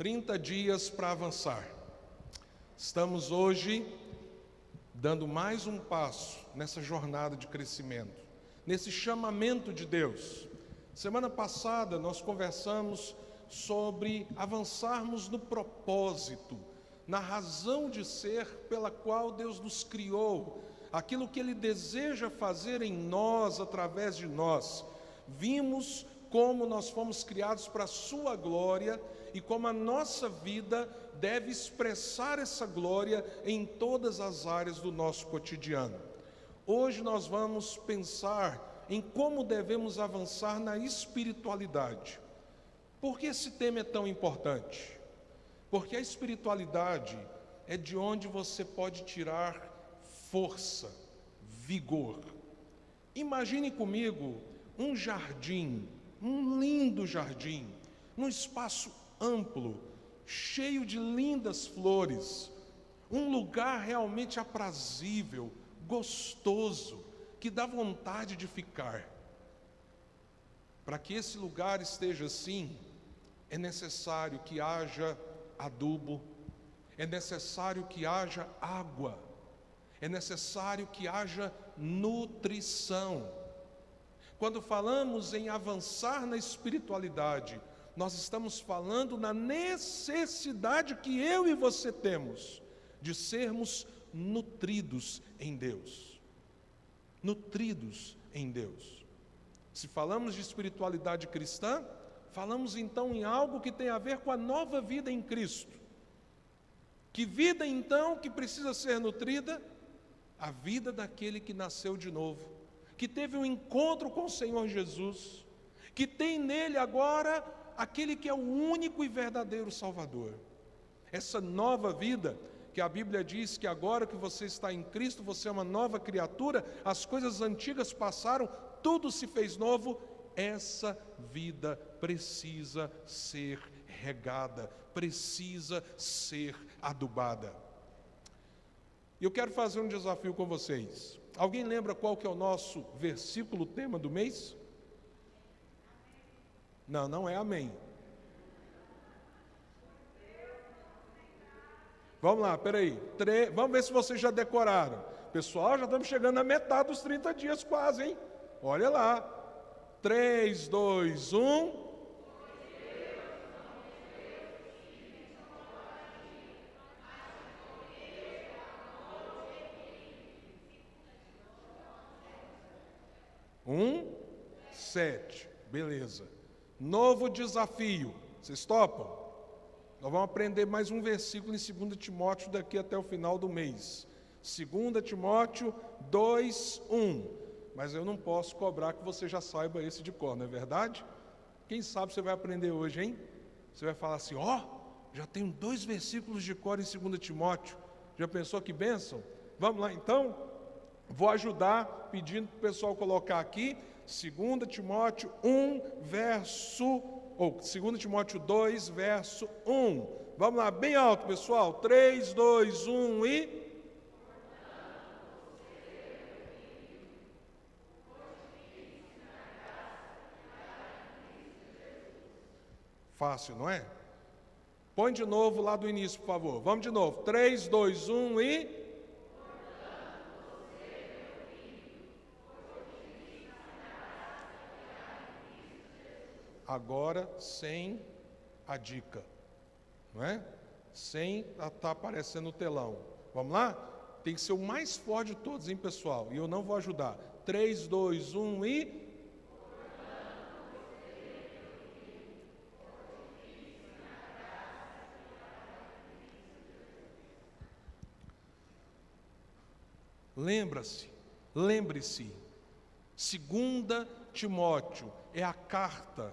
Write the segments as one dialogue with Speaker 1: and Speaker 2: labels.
Speaker 1: 30 dias para avançar. Estamos hoje dando mais um passo nessa jornada de crescimento, nesse chamamento de Deus. Semana passada nós conversamos sobre avançarmos no propósito, na razão de ser pela qual Deus nos criou, aquilo que Ele deseja fazer em nós, através de nós. Vimos como nós fomos criados para a sua glória e como a nossa vida deve expressar essa glória em todas as áreas do nosso cotidiano. Hoje nós vamos pensar em como devemos avançar na espiritualidade. Por que esse tema é tão importante? Porque a espiritualidade é de onde você pode tirar força, vigor. Imagine comigo um jardim, um lindo jardim, num espaço amplo, cheio de lindas flores, um lugar realmente aprazível, gostoso, que dá vontade de ficar. Para que esse lugar esteja assim, é necessário que haja adubo, é necessário que haja água, é necessário que haja nutrição. Quando falamos em avançar na espiritualidade, nós estamos falando na necessidade que eu e você temos de sermos nutridos em Deus. Nutridos em Deus. Se falamos de espiritualidade cristã, falamos então em algo que tem a ver com a nova vida em Cristo. Que vida então que precisa ser nutrida? A vida daquele que nasceu de novo, que teve um encontro com o Senhor Jesus, que tem nele agora aquele que é o único e verdadeiro Salvador. Essa nova vida, que a Bíblia diz que agora que você está em Cristo, você é uma nova criatura, as coisas antigas passaram, tudo se fez novo. Essa vida precisa ser regada, precisa ser adubada. E eu quero fazer um desafio com vocês. Alguém lembra qual que é o nosso versículo tema do mês? Não, não é amém. Vamos lá, peraí. Vamos ver se vocês já decoraram. Pessoal, já estamos chegando na metade dos 30 dias quase, hein? Olha lá. 3, 2, 1. Um, 7, beleza. Novo desafio, vocês topam? Nós vamos aprender mais um versículo em 2 Timóteo daqui até o final do mês. 2 Timóteo 2, 1. Mas eu não posso cobrar que você já saiba esse de cor, não é verdade? Quem sabe você vai aprender hoje, hein? Você vai falar assim, já tenho 2 versículos de cor em 2 Timóteo. Já pensou que bênção? Vamos lá então? Vou ajudar pedindo para o pessoal colocar aqui 2 Timóteo 2 Timóteo 2, verso 1. Vamos lá, bem alto, pessoal. 3, 2, 1 e... Fácil, não é? Põe de novo lá do início, por favor. Vamos de novo. 3, 2, 1 e... Agora sem a dica, não é? Sem estar aparecendo no telão. Vamos lá? Tem que ser o mais forte de todos, hein, pessoal? E eu não vou ajudar. 3, 2, 1 e... Lembre-se, 2 Timóteo é a carta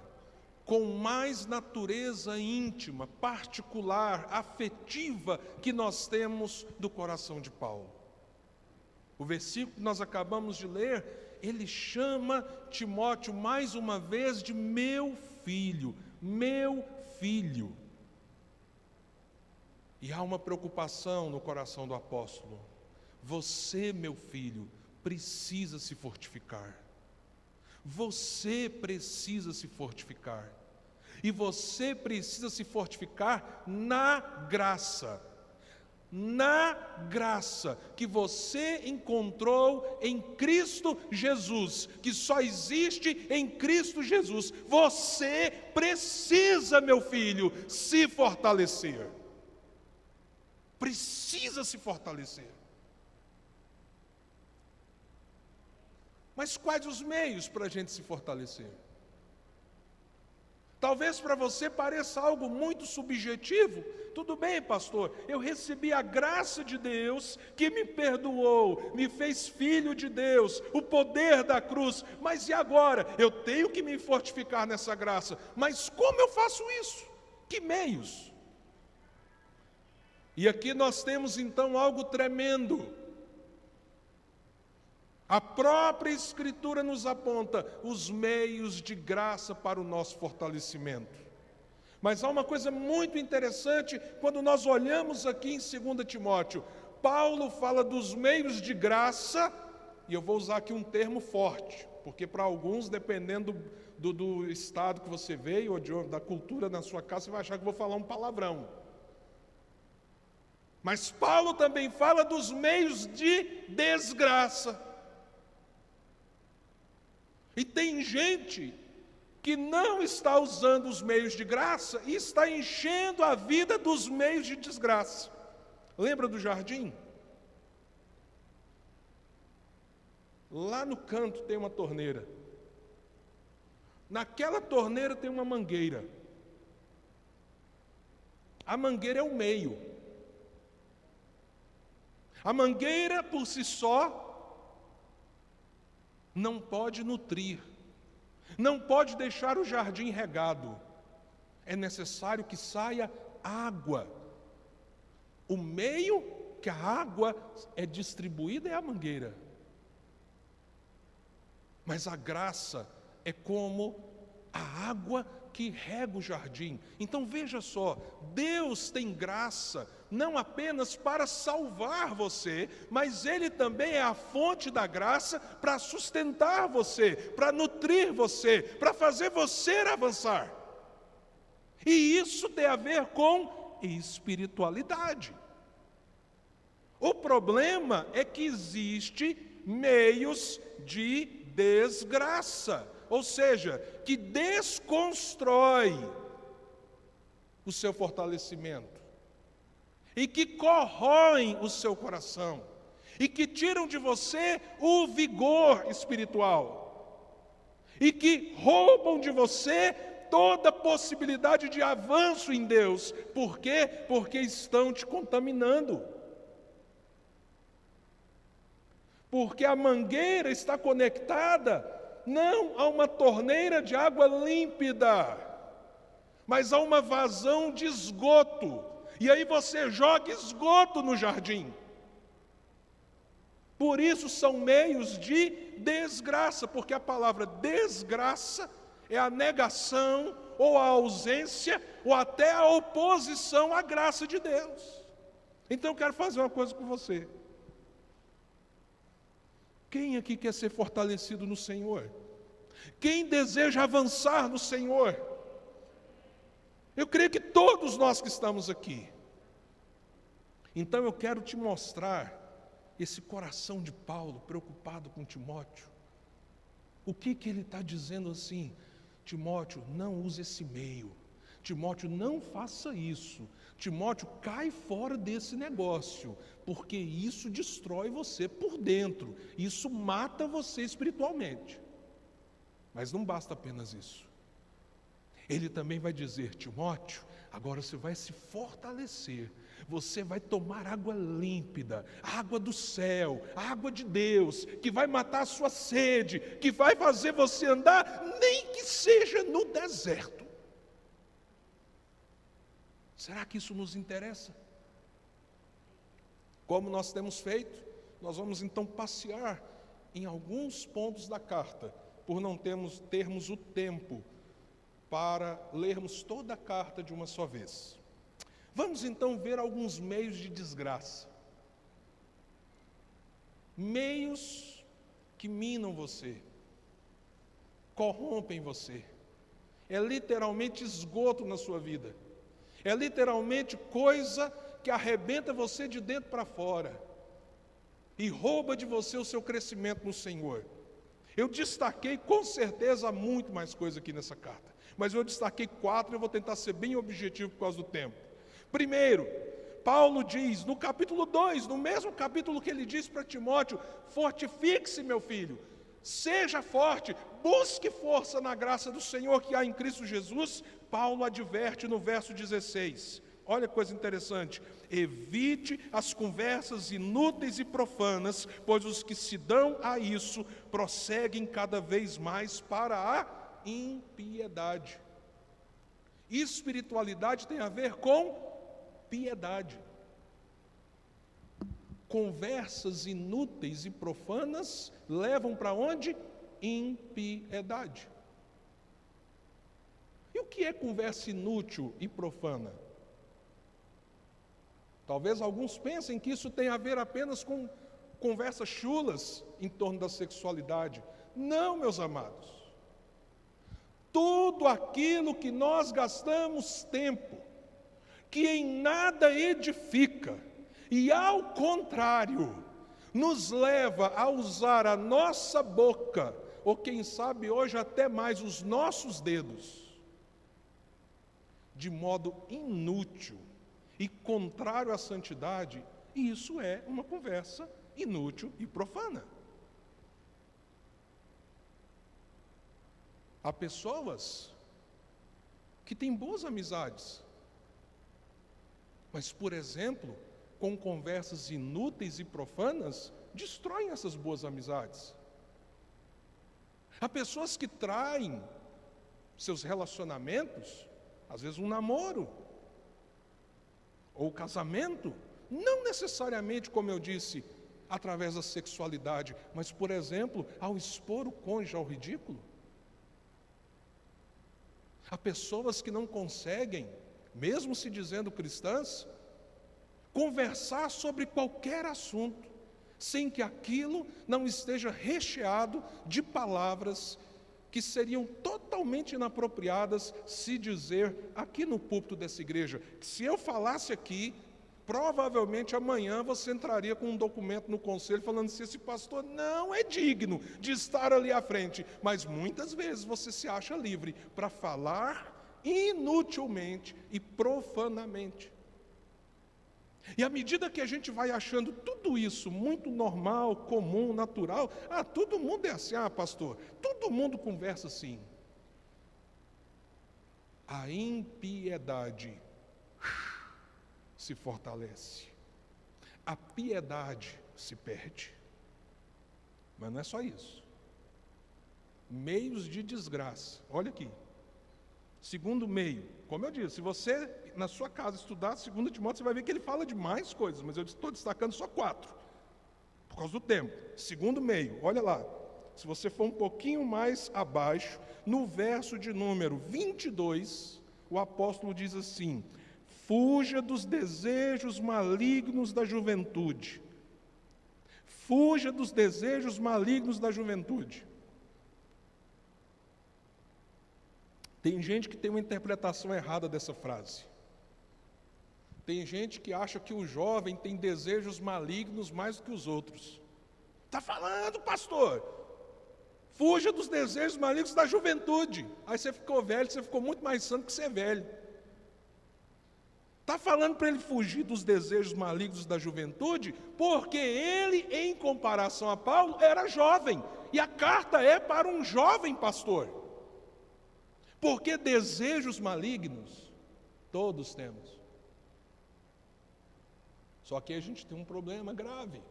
Speaker 1: com mais natureza íntima, particular, afetiva que nós temos do coração de Paulo. O versículo que nós acabamos de ler, ele chama Timóteo mais uma vez de meu filho, meu filho. E há uma preocupação no coração do apóstolo. Você, meu filho, precisa se fortificar. Você precisa se fortificar. E você precisa se fortificar na graça. Na graça que você encontrou em Cristo Jesus, que só existe em Cristo Jesus. Você precisa, meu filho, se fortalecer. Precisa se fortalecer. Mas quais os meios para a gente se fortalecer? Talvez para você pareça algo muito subjetivo. Tudo bem, pastor, eu recebi a graça de Deus, que me perdoou, me fez filho de Deus, o poder da cruz, mas e agora? Eu tenho que me fortificar nessa graça, mas como eu faço isso? Que meios? E aqui nós temos então algo tremendo. A própria Escritura nos aponta os meios de graça para o nosso fortalecimento. Mas há uma coisa muito interessante quando nós olhamos aqui em 2 Timóteo. Paulo fala dos meios de graça, e eu vou usar aqui um termo forte, porque para alguns, dependendo do estado que você veio, ou da cultura na sua casa, você vai achar que eu vou falar um palavrão. Mas Paulo também fala dos meios de desgraça. E tem gente que não está usando os meios de graça e está enchendo a vida dos meios de desgraça. Lembra do jardim? Lá no canto tem uma torneira. Naquela torneira tem uma mangueira. A mangueira é o meio. A mangueira por si só não pode nutrir, não pode deixar o jardim regado. É necessário que saia água. O meio que a água é distribuída é a mangueira. Mas a graça é como a água que rega o jardim. Então veja só, Deus tem graça não apenas para salvar você, mas Ele também é a fonte da graça para sustentar você, para nutrir você, para fazer você avançar. E isso tem a ver com espiritualidade. O problema é que existe meios de desgraça, ou seja, que desconstrói o seu fortalecimento, e que corroem o seu coração, e que tiram de você o vigor espiritual, e que roubam de você toda possibilidade de avanço em Deus. Por quê? Porque estão te contaminando. Porque a mangueira está conectada não a uma torneira de água límpida, mas a uma vazão de esgoto. E aí você joga esgoto no jardim. Por isso são meios de desgraça, porque a palavra desgraça é a negação, ou a ausência, ou até a oposição à graça de Deus. Então eu quero fazer uma coisa com você. Quem aqui quer ser fortalecido no Senhor? Quem deseja avançar no Senhor? Eu creio que todos nós que estamos aqui. Então eu quero te mostrar esse coração de Paulo, preocupado com Timóteo. O que ele está dizendo assim? Timóteo, não use esse meio. Timóteo, não faça isso. Timóteo, cai fora desse negócio, porque isso destrói você por dentro. Isso mata você espiritualmente. Mas não basta apenas isso. Ele também vai dizer, Timóteo, agora você vai se fortalecer. Você vai tomar água límpida, água do céu, água de Deus, que vai matar a sua sede, que vai fazer você andar, nem que seja no deserto. Será que isso nos interessa? Como nós temos feito, nós vamos então passear em alguns pontos da carta, por não termos o tempo para lermos toda a carta de uma só vez. Vamos então ver alguns meios de desgraça. Meios que minam você, corrompem você é literalmente esgoto na sua vida. É literalmente coisa que arrebenta você de dentro para fora e rouba de você o seu crescimento no Senhor. Eu destaquei com certeza muito mais coisa aqui nessa carta, mas eu destaquei 4 e eu vou tentar ser bem objetivo por causa do tempo. Primeiro, Paulo diz no capítulo 2, no mesmo capítulo que ele diz para Timóteo: fortifique-se, meu filho, seja forte, busque força na graça do Senhor que há em Cristo Jesus. Paulo adverte no verso 16, olha que coisa interessante: evite as conversas inúteis e profanas, pois os que se dão a isso prosseguem cada vez mais para a impiedade. Espiritualidade tem a ver com piedade. Conversas inúteis e profanas levam para onde? Impiedade. E o que é conversa inútil e profana? Talvez alguns pensem que isso tem a ver apenas com conversas chulas em torno da sexualidade. Não, meus amados. Tudo aquilo que nós gastamos tempo, que em nada edifica, e ao contrário, nos leva a usar a nossa boca, ou quem sabe hoje até mais os nossos dedos, de modo inútil e contrário à santidade, isso é uma conversa inútil e profana. Há pessoas que têm boas amizades, mas, por exemplo, com conversas inúteis e profanas, destroem essas boas amizades. Há pessoas que traem seus relacionamentos, às vezes um namoro, ou casamento, não necessariamente, como eu disse, através da sexualidade, mas, por exemplo, ao expor o cônjuge ao ridículo. Há pessoas que não conseguem, mesmo se dizendo cristãs, conversar sobre qualquer assunto, sem que aquilo não esteja recheado de palavras que seriam totalmente inapropriadas se dizer aqui no púlpito dessa igreja. Se eu falasse aqui, provavelmente amanhã você entraria com um documento no conselho falando assim: esse pastor não é digno de estar ali à frente. Mas muitas vezes você se acha livre para falar inutilmente e profanamente. E à medida que a gente vai achando tudo isso muito normal, comum, natural, todo mundo é assim, pastor, todo mundo conversa assim. A impiedade se fortalece, a piedade se perde. Mas não é só isso. Meios de desgraça, olha aqui. Segundo meio, como eu disse, se você na sua casa estudar 2 Timóteo, você vai ver que ele fala de mais coisas, mas eu estou destacando só 4, por causa do tempo. Segundo meio, olha lá, se você for um pouquinho mais abaixo, no verso de número 22, o apóstolo diz assim: fuja dos desejos malignos da juventude. Fuja dos desejos malignos da juventude. Tem gente que tem uma interpretação errada dessa frase. Tem gente que acha que o jovem tem desejos malignos mais do que os outros. Está falando, pastor? Fuja dos desejos malignos da juventude. Aí você ficou velho, você ficou muito mais santo que você é velho. Está falando para ele fugir dos desejos malignos da juventude, porque ele, em comparação a Paulo, era jovem. E a carta é para um jovem pastor. Porque desejos malignos, todos temos. Só que a gente tem um problema grave,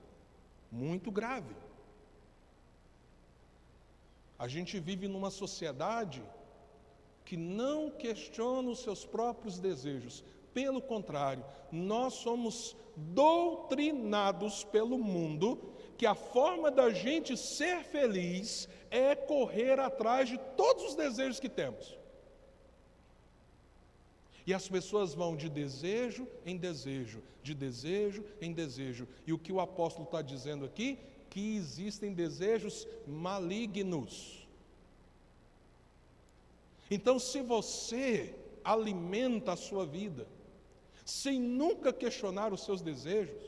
Speaker 1: muito grave. A gente vive numa sociedade que não questiona os seus próprios desejos. Pelo contrário, nós somos doutrinados pelo mundo que a forma da gente ser feliz é correr atrás de todos os desejos que temos. E as pessoas vão de desejo em desejo, de desejo em desejo. E o que o apóstolo está dizendo aqui? Que existem desejos malignos. Então, se você alimenta a sua vida, sem nunca questionar os seus desejos,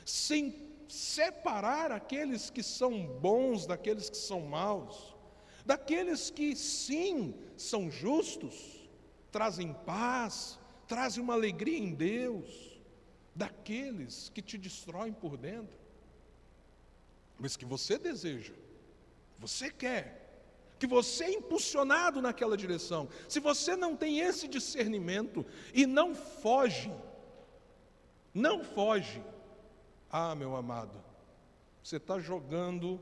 Speaker 1: sem separar aqueles que são bons daqueles que são maus, daqueles que sim são justos, trazem paz, trazem uma alegria em Deus, daqueles que te destroem por dentro, mas que você deseja, você quer, que você é impulsionado naquela direção. Se você não tem esse discernimento e não foge, meu amado, você está jogando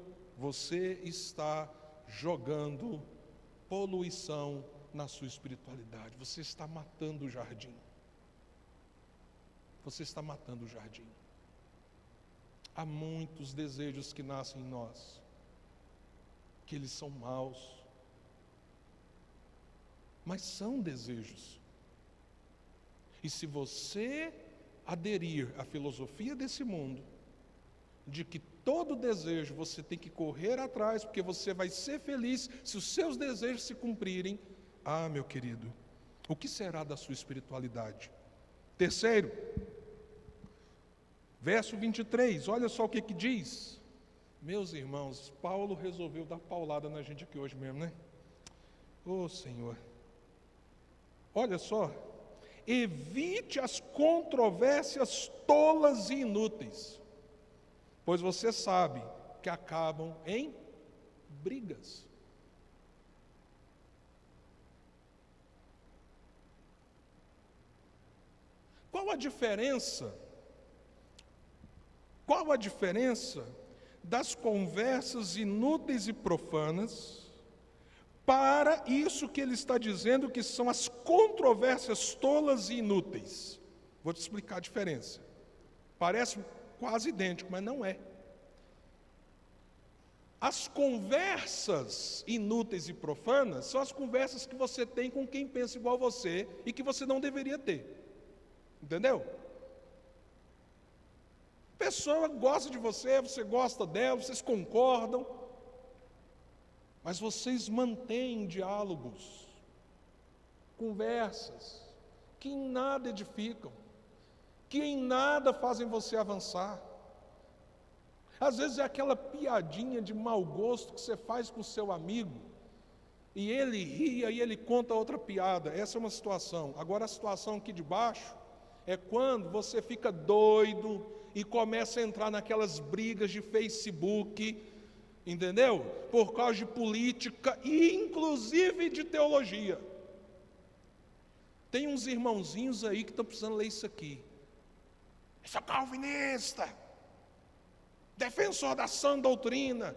Speaker 1: poluição na sua espiritualidade. Você está matando o jardim. Você está matando o jardim. Há muitos desejos que nascem em nós, que eles são maus, mas são desejos. E se você aderir à filosofia desse mundo, de que todo desejo você tem que correr atrás, porque você vai ser feliz se os seus desejos se cumprirem, meu querido, o que será da sua espiritualidade? Terceiro, verso 23, olha só o que diz. Meus irmãos, Paulo resolveu dar paulada na gente aqui hoje mesmo, né? Senhor. Olha só. Evite as controvérsias tolas e inúteis, pois você sabe que acabam em brigas. Qual a diferença das conversas inúteis e profanas para isso que ele está dizendo que são as controvérsias tolas e inúteis? Vou te explicar a diferença. Parece quase idêntico, mas não é. As conversas inúteis e profanas são as conversas que você tem com quem pensa igual a você e que você não deveria ter. Entendeu? A pessoa gosta de você, você gosta dela, vocês concordam, mas vocês mantêm diálogos, conversas, que em nada edificam, que em nada fazem você avançar. Às vezes é aquela piadinha de mau gosto que você faz com o seu amigo, e ele ri e ele conta outra piada. Essa é uma situação. Agora a situação aqui de baixo é quando você fica doido e começa a entrar naquelas brigas de Facebook, entendeu? Por causa de política e inclusive de teologia. Tem uns irmãozinhos aí que estão precisando ler isso aqui. Eu sou calvinista, defensor da sã doutrina,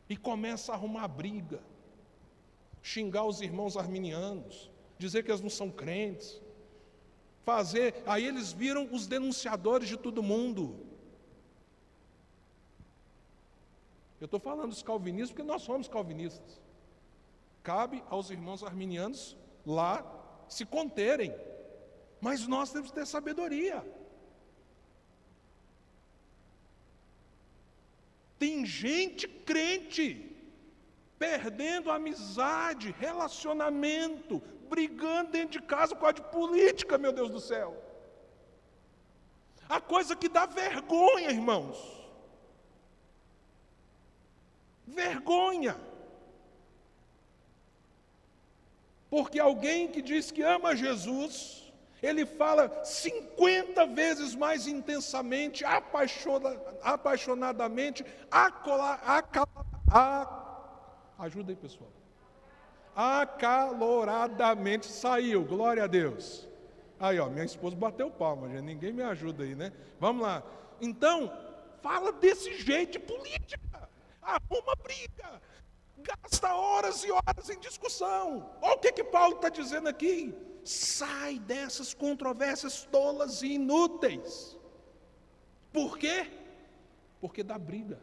Speaker 1: e começa a arrumar briga, xingar os irmãos arminianos, dizer que eles não são crentes, aí eles viram os denunciadores de todo mundo. Eu estou falando dos calvinistas porque nós somos calvinistas. Cabe aos irmãos arminianos lá se conterem, mas nós temos que ter sabedoria. Tem gente crente perdendo amizade, relacionamento, brigando dentro de casa por causa de política, meu Deus do céu. A coisa que dá vergonha, irmãos. Vergonha. Porque alguém que diz que ama Jesus, ele fala 50 vezes mais intensamente, apaixonadamente, ajuda aí, pessoal. Acaloradamente saiu, glória a Deus. Aí, minha esposa bateu palma, já ninguém me ajuda aí, né? Vamos lá. Então, fala desse jeito de política, arruma briga, gasta horas e horas em discussão. Olha o que Paulo está dizendo aqui. Sai dessas controvérsias tolas e inúteis. Por quê? Porque dá briga.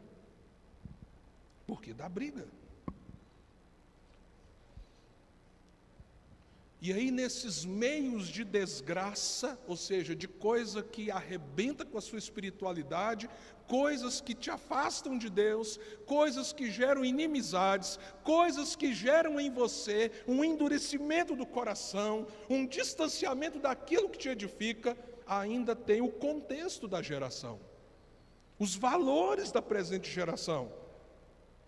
Speaker 1: E aí, nesses meios de desgraça, ou seja, de coisa que arrebenta com a sua espiritualidade, coisas que te afastam de Deus, coisas que geram inimizades, coisas que geram em você um endurecimento do coração, um distanciamento daquilo que te edifica, ainda tem o contexto da geração, os valores da presente geração.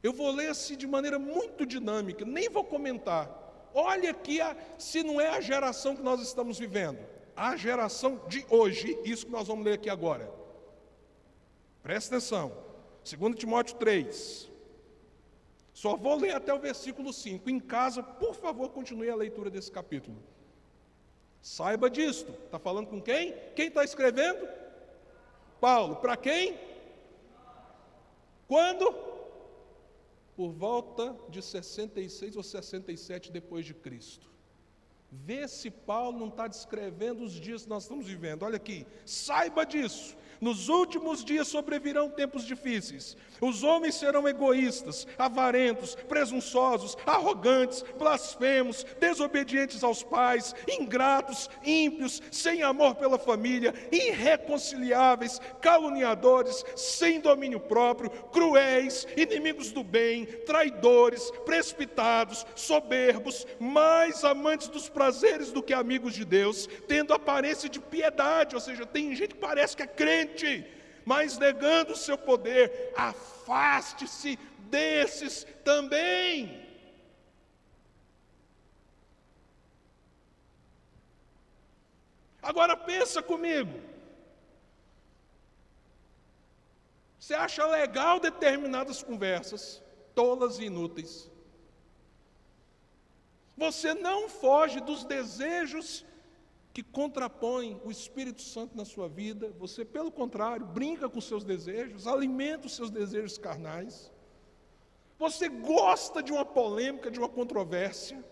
Speaker 1: Eu vou ler assim de maneira muito dinâmica, nem vou comentar. Olha aqui se não é a geração que nós estamos vivendo, a geração de hoje, isso que nós vamos ler aqui agora. Presta atenção, 2 Timóteo 3, só vou ler até o versículo 5, em casa, por favor, continue a leitura desse capítulo. Saiba disto, está falando com quem? Quem está escrevendo? Paulo, para quem? Quando? Por volta de 66 ou 67 depois de Cristo. Vê se Paulo não está descrevendo os dias que nós estamos vivendo. Olha aqui, saiba disso. Nos últimos dias sobrevirão tempos difíceis. Os homens serão egoístas, avarentos, presunçosos, arrogantes, blasfemos, desobedientes aos pais, ingratos, ímpios, sem amor pela família, irreconciliáveis, caluniadores, sem domínio próprio, cruéis, inimigos do bem, traidores, precipitados, soberbos, mais amantes dos prazeres do que amigos de Deus, tendo aparência de piedade, ou seja, tem gente que parece que é crente, mas negando o seu poder. Afaste-se desses também. Agora pensa comigo. Você acha legal determinadas conversas, tolas e inúteis. Você não foge dos desejos que contrapõem o Espírito Santo na sua vida. Você, pelo contrário, brinca com os seus desejos, alimenta os seus desejos carnais. Você gosta de uma polêmica, de uma controvérsia.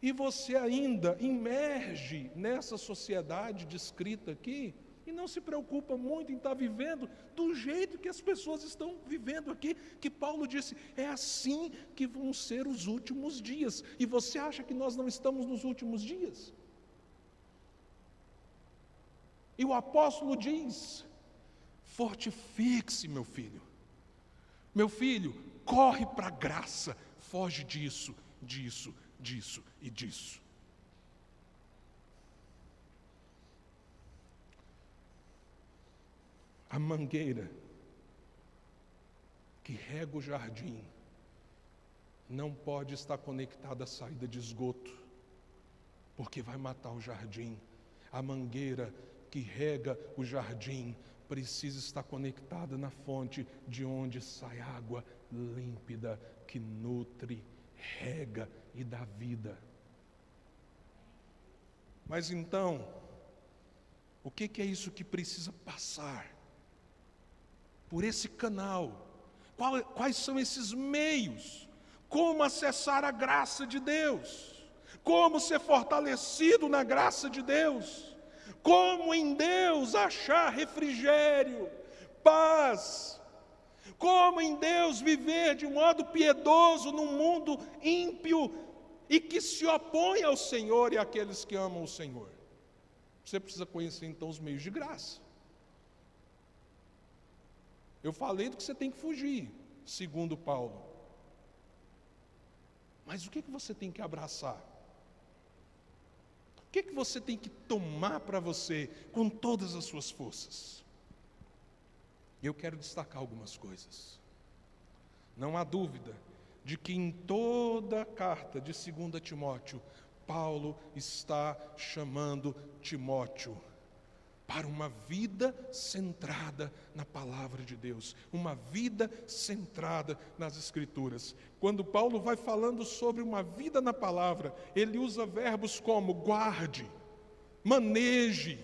Speaker 1: E você ainda emerge nessa sociedade descrita aqui e não se preocupa muito em estar vivendo do jeito que as pessoas estão vivendo aqui, que Paulo disse, é assim que vão ser os últimos dias. E você acha que nós não estamos nos últimos dias? E o apóstolo diz, fortifique-se, meu filho. Meu filho, corre para a graça, foge disso, disso, disso e disso. A mangueira que rega o jardim não pode estar conectada à saída de esgoto, porque vai matar o jardim. A mangueira que rega o jardim precisa estar conectada na fonte de onde sai água límpida que nutre, rega e dá vida. Mas então, o que é isso que precisa passar por esse canal? Quais são esses meios? Como acessar a graça de Deus? Como ser fortalecido na graça de Deus? Como em Deus achar refrigério, paz? Como em Deus viver de modo piedoso num mundo ímpio e que se opõe ao Senhor e àqueles que amam o Senhor? Você precisa conhecer então os meios de graça. Eu falei do que você tem que fugir, segundo Paulo. Mas o que você tem que abraçar? O que você tem que tomar para você com todas as suas forças? Eu quero destacar algumas coisas. Não há dúvida de que em toda a carta de 2 Timóteo, Paulo está chamando Timóteo para uma vida centrada na palavra de Deus, uma vida centrada nas Escrituras. Quando Paulo vai falando sobre uma vida na palavra, ele usa verbos como guarde, maneje,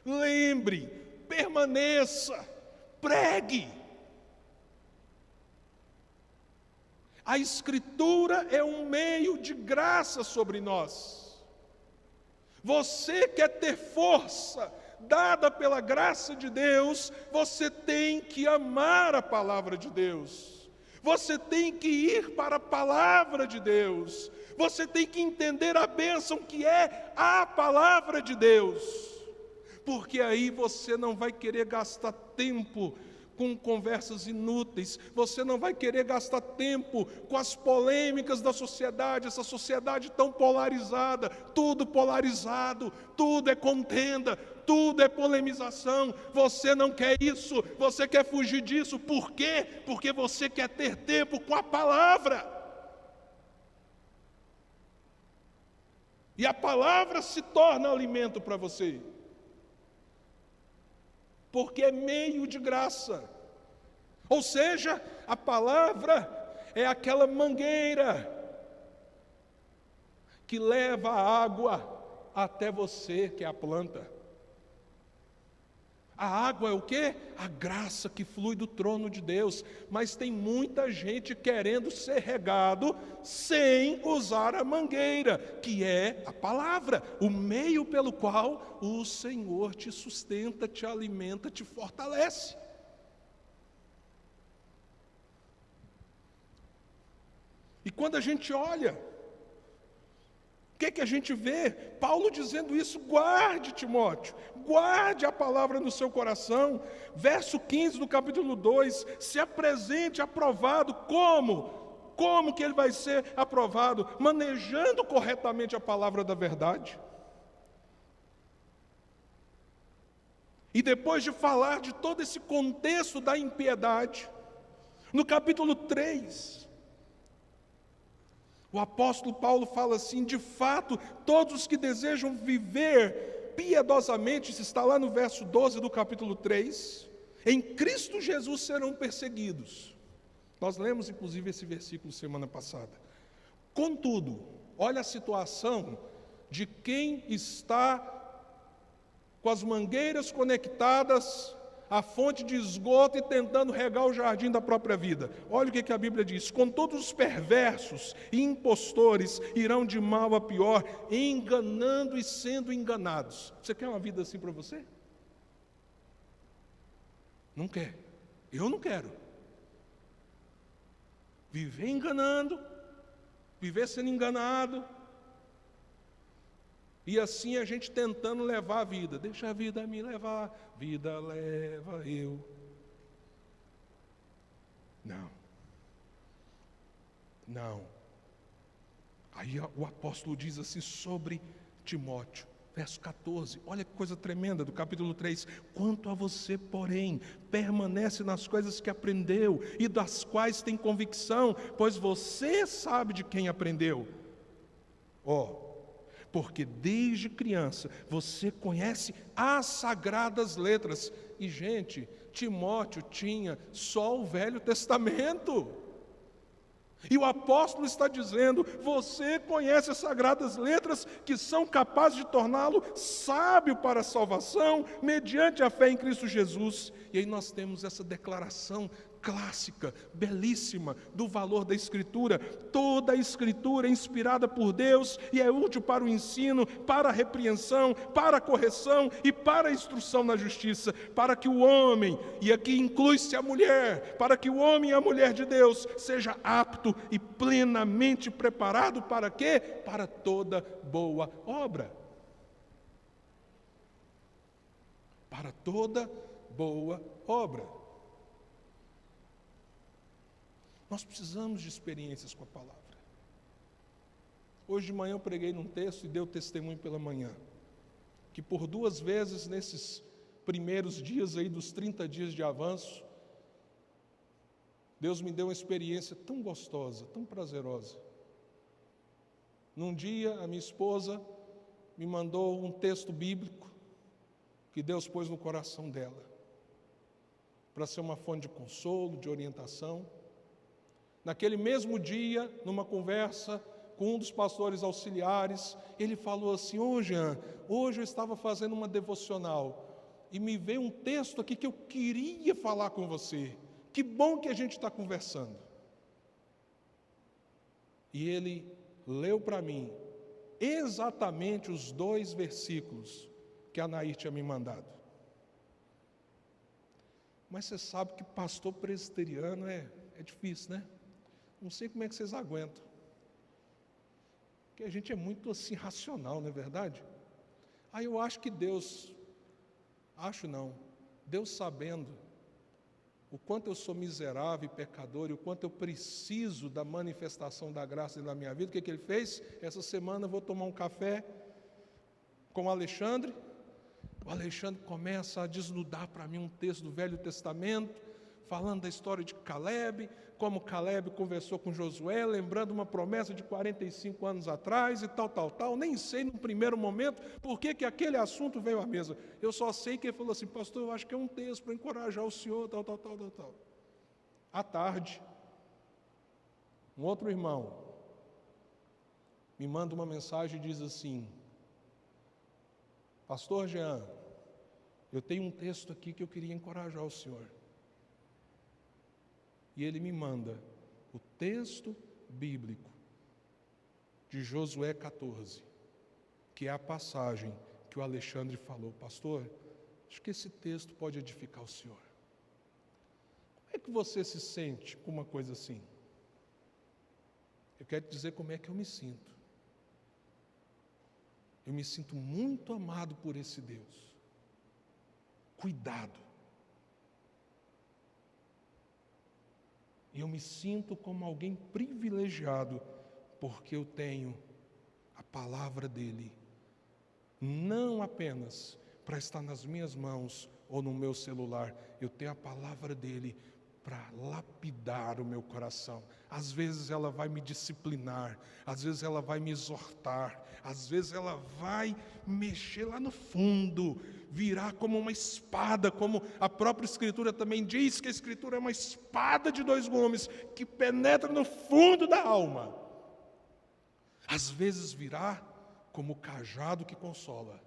Speaker 1: lembre, permaneça, pregue. A Escritura é um meio de graça sobre nós. Você quer ter força dada pela graça de Deus, você tem que amar a palavra de Deus. Você tem que ir para a palavra de Deus. Você tem que entender a bênção que é a palavra de Deus. Porque aí você não vai querer gastar tempo com conversas inúteis. Você não vai querer gastar tempo com as polêmicas da sociedade, essa sociedade tão polarizada, tudo polarizado, tudo é contenda, tudo é polemização. Você não quer isso, você quer fugir disso. Por quê? Porque você quer ter tempo com a palavra. E a palavra se torna alimento para você. Porque é meio de graça. Ou seja, a palavra é aquela mangueira que leva a água até você, que é a planta. A água é o quê? A graça que flui do trono de Deus. Mas tem muita gente querendo ser regado sem usar a mangueira, que é a palavra, o meio pelo qual o Senhor te sustenta, te alimenta, te fortalece. E quando a gente olha, o que a gente vê? Paulo dizendo isso: guarde, Timóteo, guarde a palavra no seu coração. Verso 15 do capítulo 2, se apresente aprovado. Como que ele vai ser aprovado? Manejando corretamente a palavra da verdade. E depois de falar de todo esse contexto da impiedade, no capítulo 3, o apóstolo Paulo fala assim: de fato, todos os que desejam viver piedosamente, isso está lá no verso 12 do capítulo 3, em Cristo Jesus serão perseguidos. Nós lemos inclusive esse versículo semana passada. Contudo, olha a situação de quem está com as mangueiras conectadas à fonte de esgoto e tentando regar o jardim da própria vida. Olha o que a Bíblia diz: com todos os perversos e impostores irão de mal a pior, enganando e sendo enganados. Você quer uma vida assim para você? Não quer. Eu não quero. Viver enganando, viver sendo enganado, e assim a gente tentando levar a vida. Deixa a vida me levar, vida leva eu. Não. Aí o apóstolo diz assim sobre Timóteo, verso 14, olha que coisa tremenda do capítulo 3. Quanto a você, porém, permanece nas coisas que aprendeu e das quais tem convicção, pois você sabe de quem aprendeu. Porque desde criança você conhece as sagradas letras. E, gente, Timóteo tinha só o Velho Testamento. E o apóstolo está dizendo: você conhece as sagradas letras que são capazes de torná-lo sábio para a salvação, mediante a fé em Cristo Jesus. E aí nós temos essa declaração clássica, belíssima, do valor da Escritura. Toda a Escritura é inspirada por Deus e é útil para o ensino, para a repreensão, para a correção e para a instrução na justiça, para que o homem, e aqui inclui-se a mulher, para que o homem e a mulher de Deus seja apto e plenamente preparado para quê? Para toda boa obra. Para toda boa obra. Nós precisamos de experiências com a palavra. Hoje de manhã eu preguei num texto e dei o testemunho pela manhã, que por 2 vezes nesses primeiros dias aí dos 30 dias de avanço, Deus me deu uma experiência tão gostosa, tão prazerosa. Num dia a minha esposa me mandou um texto bíblico que Deus pôs no coração dela, para ser uma fonte de consolo, de orientação. Naquele mesmo dia, numa conversa com um dos pastores auxiliares, ele falou assim: Jean, hoje eu estava fazendo uma devocional e me veio um texto aqui que eu queria falar com você. Que bom que a gente está conversando. E ele leu para mim exatamente os 2 versículos que a Nair tinha me mandado. Mas você sabe que pastor presbiteriano é É difícil, né? Não sei como é que vocês aguentam. Porque a gente é muito assim racional, não é verdade? Aí eu acho que Deus, Deus sabendo o quanto eu sou miserável e pecador e o quanto eu preciso da manifestação da graça na minha vida, o que Ele fez? Essa semana eu vou tomar um café com o Alexandre. O Alexandre começa a desnudar para mim um texto do Velho Testamento, falando da história de Caleb, como Caleb conversou com Josué, lembrando uma promessa de 45 anos atrás e tal. Nem sei no primeiro momento por que aquele assunto veio à mesa. Eu só sei que ele falou assim: pastor, eu acho que é um texto para encorajar o senhor, tal. À tarde, um outro irmão me manda uma mensagem e diz assim: pastor Jean, eu tenho um texto aqui que eu queria encorajar o senhor. E ele me manda o texto bíblico de Josué 14, que é a passagem que o Alexandre falou. Pastor, acho que esse texto pode edificar o senhor. Como é que você se sente com uma coisa assim? Eu quero te dizer como é que eu me sinto. Eu me sinto muito amado por esse Deus. Cuidado. E eu me sinto como alguém privilegiado, porque eu tenho a palavra dEle, não apenas para estar nas minhas mãos ou no meu celular, eu tenho a palavra dEle para lapidar o meu coração. Às vezes ela vai me disciplinar, às vezes ela vai me exortar, às vezes ela vai mexer lá no fundo, virar como uma espada, como a própria Escritura também diz que a Escritura é uma espada de dois gumes, que penetra no fundo da alma. Às vezes virá como o cajado que consola.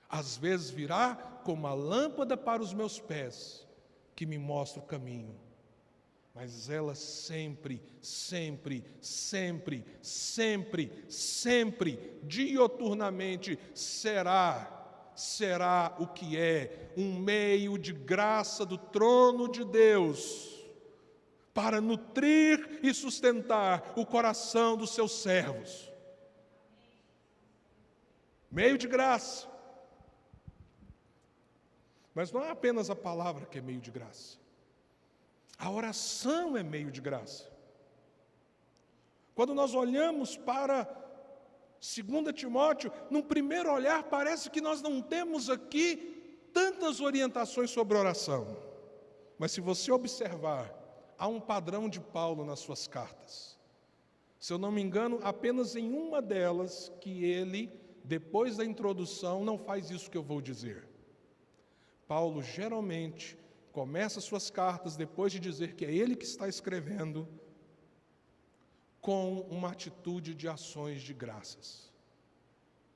Speaker 1: Às vezes virá como a lâmpada para os meus pés, que me mostra o caminho. Mas ela sempre, dioturnamente será o que é, um meio de graça do trono de Deus, para nutrir e sustentar o coração dos seus servos. Meio de graça. Mas não é apenas a palavra que é meio de graça. A oração é meio de graça. Quando nós olhamos para 2 Timóteo, num primeiro olhar parece que nós não temos aqui tantas orientações sobre oração. Mas se você observar, há um padrão de Paulo nas suas cartas. Se eu não me engano, apenas em uma delas que ele, depois da introdução, não faz isso que eu vou dizer. Paulo geralmente começa suas cartas, depois de dizer que é ele que está escrevendo, com uma atitude de ações de graças.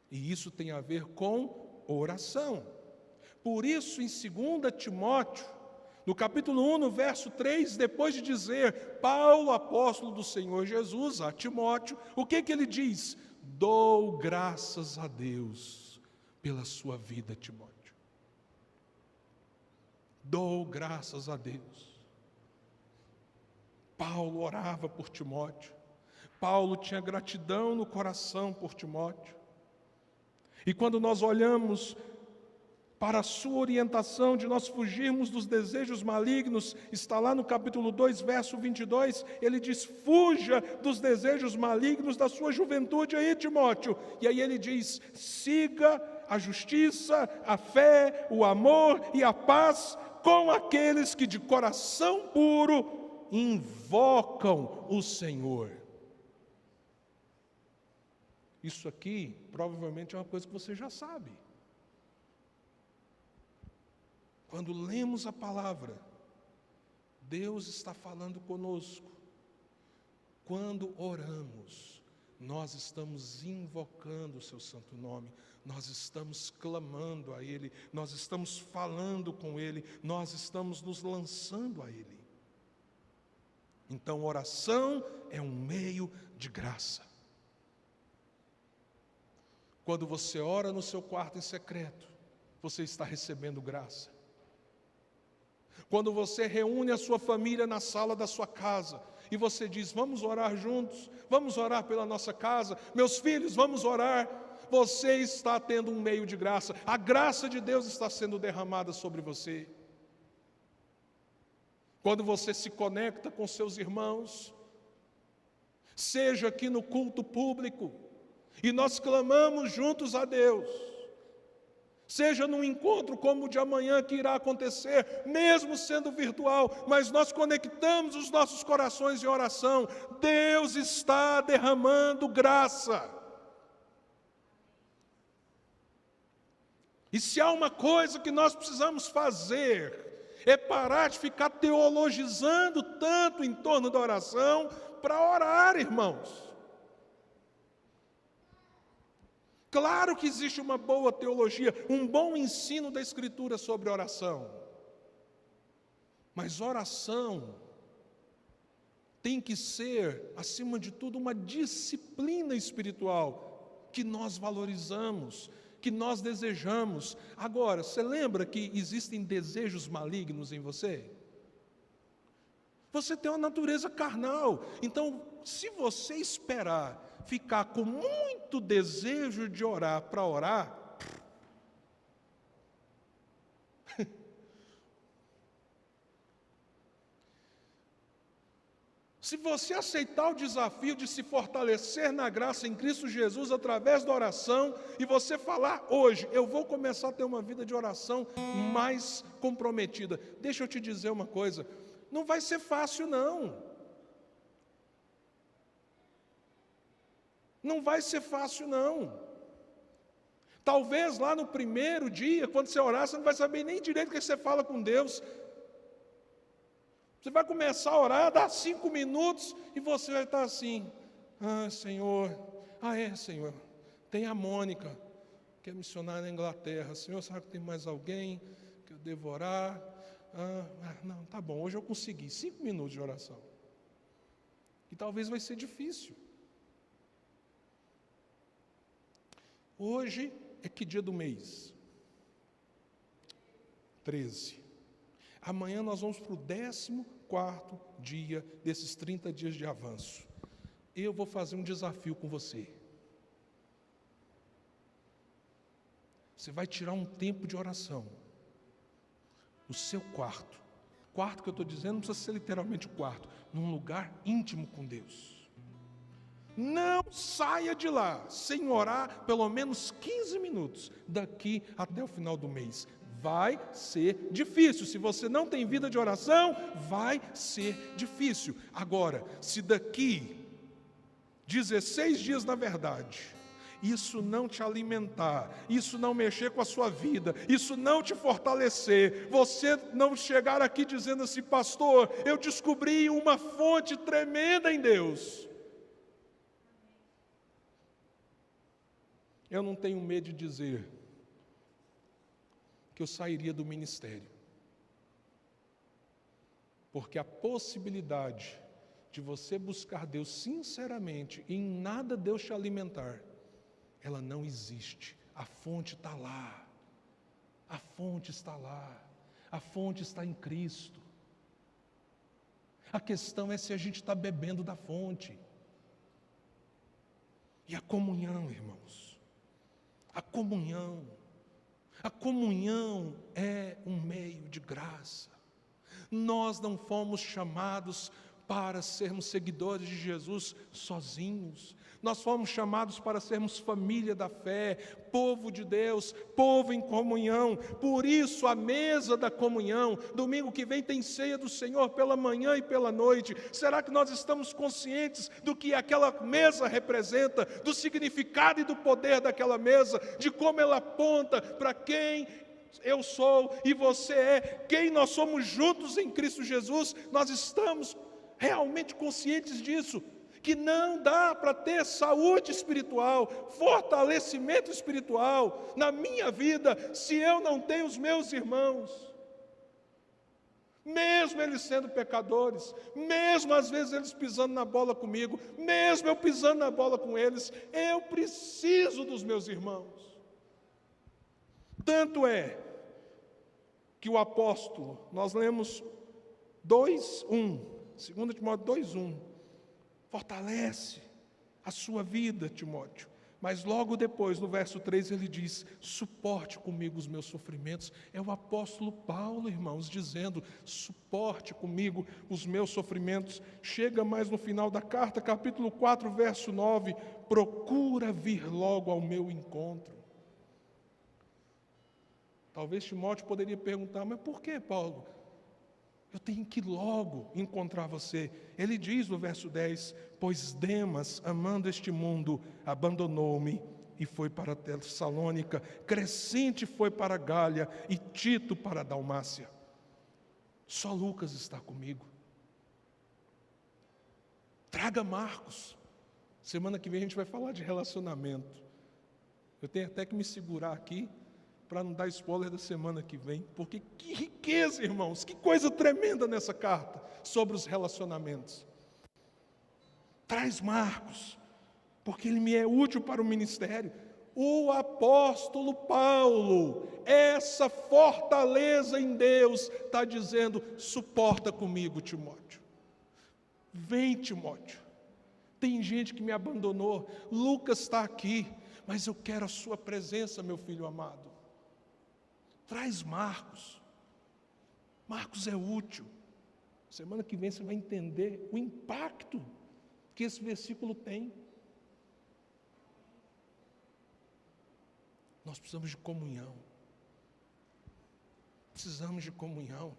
Speaker 1: E isso tem a ver com oração. Por isso, em 2 Timóteo, no capítulo 1, no verso 3, depois de dizer, Paulo, apóstolo do Senhor Jesus, a Timóteo, o que ele diz? Dou graças a Deus pela sua vida, Timóteo. Dou graças a Deus. Paulo orava por Timóteo. Paulo tinha gratidão no coração por Timóteo. E quando nós olhamos para a sua orientação de nós fugirmos dos desejos malignos, está lá no capítulo 2, verso 22, ele diz, fuja dos desejos malignos da sua juventude aí, Timóteo. E aí ele diz, siga a justiça, a fé, o amor e a paz com aqueles que de coração puro invocam o Senhor. Isso aqui provavelmente é uma coisa que você já sabe. Quando lemos a palavra, Deus está falando conosco. Quando oramos, nós estamos invocando o seu santo nome, nós estamos clamando a Ele, nós estamos falando com Ele, nós estamos nos lançando a Ele. Então, oração é um meio de graça. Quando você ora no seu quarto em secreto, você está recebendo graça. Quando você reúne a sua família na sala da sua casa e você diz: vamos orar juntos, vamos orar pela nossa casa, meus filhos, vamos orar. Você está tendo um meio de graça, a graça de Deus está sendo derramada sobre você. Quando você se conecta com seus irmãos, seja aqui no culto público, e nós clamamos juntos a Deus, seja num encontro como o de amanhã que irá acontecer, mesmo sendo virtual, mas nós conectamos os nossos corações em oração, Deus está derramando graça. E se há uma coisa que nós precisamos fazer, é parar de ficar teologizando tanto em torno da oração, para orar, irmãos. Claro que existe uma boa teologia, um bom ensino da Escritura sobre oração. Mas oração tem que ser, acima de tudo, uma disciplina espiritual que nós valorizamos, que nós desejamos. Agora, você lembra que existem desejos malignos em você? Você tem uma natureza carnal. Então, se você esperar ficar com muito desejo de orar para orar, se você aceitar o desafio de se fortalecer na graça em Cristo Jesus através da oração, e você falar hoje, eu vou começar a ter uma vida de oração mais comprometida. Deixa eu te dizer uma coisa, não vai ser fácil não. Não vai ser fácil não. Talvez lá no primeiro dia, quando você orar, você não vai saber nem direito o que você fala com Deus. Você vai começar a orar, dá 5 minutos, e você vai estar assim: ah, Senhor, Senhor, tem a Mônica, que é missionária na Inglaterra. Senhor, será que tem mais alguém que eu devo orar? Não, tá bom, hoje eu consegui 5 minutos de oração. E talvez vai ser difícil. Hoje é que dia do mês? 13. Amanhã nós vamos para o 14º dia desses 30 dias de avanço. Eu vou fazer um desafio com você. Você vai tirar um tempo de oração no seu quarto. Quarto que eu estou dizendo não precisa ser literalmente o quarto, num lugar íntimo com Deus. Não saia de lá sem orar pelo menos 15 minutos daqui até o final do mês. Vai ser difícil. Se você não tem vida de oração, vai ser difícil. Agora, se daqui 16 dias, na verdade, isso não te alimentar, isso não mexer com a sua vida, isso não te fortalecer, você não chegar aqui dizendo assim: pastor, eu descobri uma fonte tremenda em Deus. Eu não tenho medo de dizer que eu sairia do ministério, porque a possibilidade de você buscar Deus sinceramente e em nada Deus te alimentar, ela não existe. A fonte está lá, a fonte está lá, a fonte está em Cristo. A questão é se a gente está bebendo da fonte. E a comunhão, irmãos, a comunhão é um meio de graça. Nós não fomos chamados para sermos seguidores de Jesus sozinhos. Nós fomos chamados para sermos família da fé, povo de Deus, povo em comunhão. Por isso a mesa da comunhão, domingo que vem tem ceia do Senhor pela manhã e pela noite. Será que nós estamos conscientes do que aquela mesa representa, do significado e do poder daquela mesa, de como ela aponta para quem eu sou e você é, quem nós somos juntos em Cristo Jesus? Nós estamos realmente conscientes disso, que não dá para ter saúde espiritual, fortalecimento espiritual na minha vida, se eu não tenho os meus irmãos, mesmo eles sendo pecadores, mesmo às vezes eles pisando na bola comigo, mesmo eu pisando na bola com eles, eu preciso dos meus irmãos. Tanto é que o apóstolo, nós lemos 2:1, 2 Timóteo 2:1, fortalece a sua vida, Timóteo. Mas logo depois, no verso 3, ele diz: suporte comigo os meus sofrimentos. É o apóstolo Paulo, irmãos, dizendo: suporte comigo os meus sofrimentos. Chega mais no final da carta, capítulo 4, verso 9: procura vir logo ao meu encontro. Talvez Timóteo poderia perguntar: mas por que, Paulo? Eu tenho que logo encontrar você. Ele diz no verso 10: pois Demas, amando este mundo, abandonou-me e foi para Tessalônica, Crescente foi para Gália e Tito para a Dalmácia. Só Lucas está comigo. Traga Marcos. Semana que vem a gente vai falar de relacionamento. Eu tenho até que me segurar aqui para não dar spoiler da semana que vem, porque que riqueza, irmãos, que coisa tremenda nessa carta sobre os relacionamentos. Traz Marcos, porque ele me é útil para o ministério. O apóstolo Paulo, essa fortaleza em Deus, está dizendo: suporta comigo, Timóteo. Vem, Timóteo. Tem gente que me abandonou. Lucas está aqui, mas eu quero a sua presença, meu filho amado. Traz Marcos. Marcos é útil. Semana que vem você vai entender o impacto que esse versículo tem. Nós precisamos de comunhão. Precisamos de comunhão.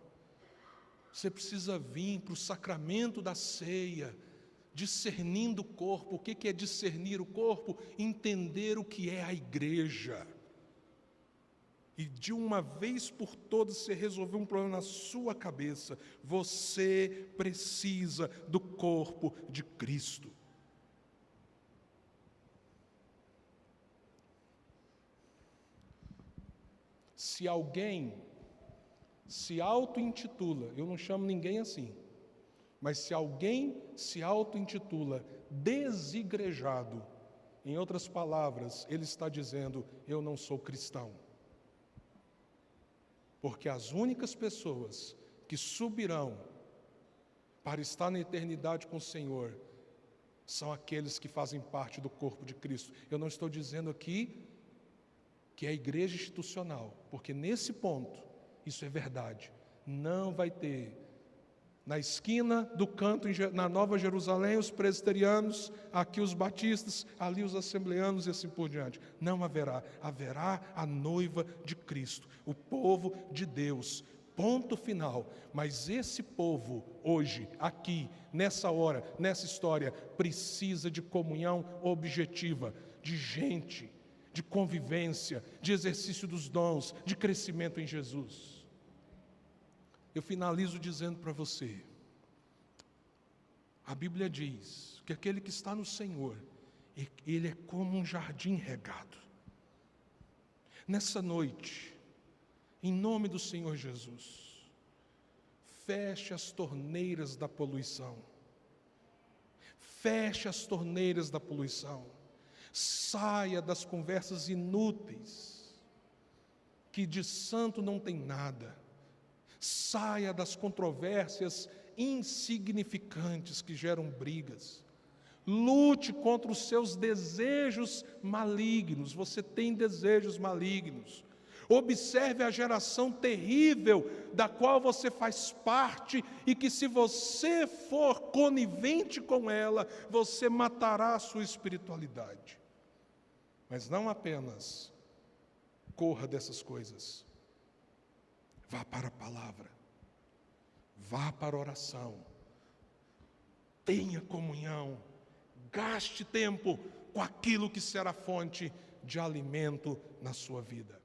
Speaker 1: Você precisa vir para o sacramento da ceia, discernindo o corpo. O que é discernir o corpo? Entender o que é a igreja. E de uma vez por todas você resolver um problema na sua cabeça. Você precisa do corpo de Cristo. Se alguém se auto-intitula, eu não chamo ninguém assim, mas se alguém se auto-intitula desigrejado, em outras palavras, ele está dizendo: eu não sou cristão. Porque as únicas pessoas que subirão para estar na eternidade com o Senhor são aqueles que fazem parte do corpo de Cristo. Eu não estou dizendo aqui que é a igreja institucional, porque nesse ponto, isso é verdade. Não vai ter na esquina do canto na Nova Jerusalém os presbiterianos, aqui os batistas, ali os assembleanos e assim por diante. Não haverá. Haverá a noiva de Cristo, o povo de Deus. Ponto final. Mas esse povo, hoje, aqui, nessa hora, nessa história, precisa de comunhão objetiva, de gente, de convivência, de exercício dos dons, de crescimento em Jesus. Eu finalizo dizendo para você, a Bíblia diz que aquele que está no Senhor, ele é como um jardim regado. Nessa noite, em nome do Senhor Jesus, feche as torneiras da poluição. Feche as torneiras da poluição. Saia das conversas inúteis, que de santo não tem nada. Saia das controvérsias insignificantes que geram brigas. Lute contra os seus desejos malignos. Você tem desejos malignos. Observe a geração terrível da qual você faz parte e que, se você for conivente com ela, você matará a sua espiritualidade. Mas não apenas corra dessas coisas. Vá para a palavra, vá para a oração, tenha comunhão, gaste tempo com aquilo que será fonte de alimento na sua vida.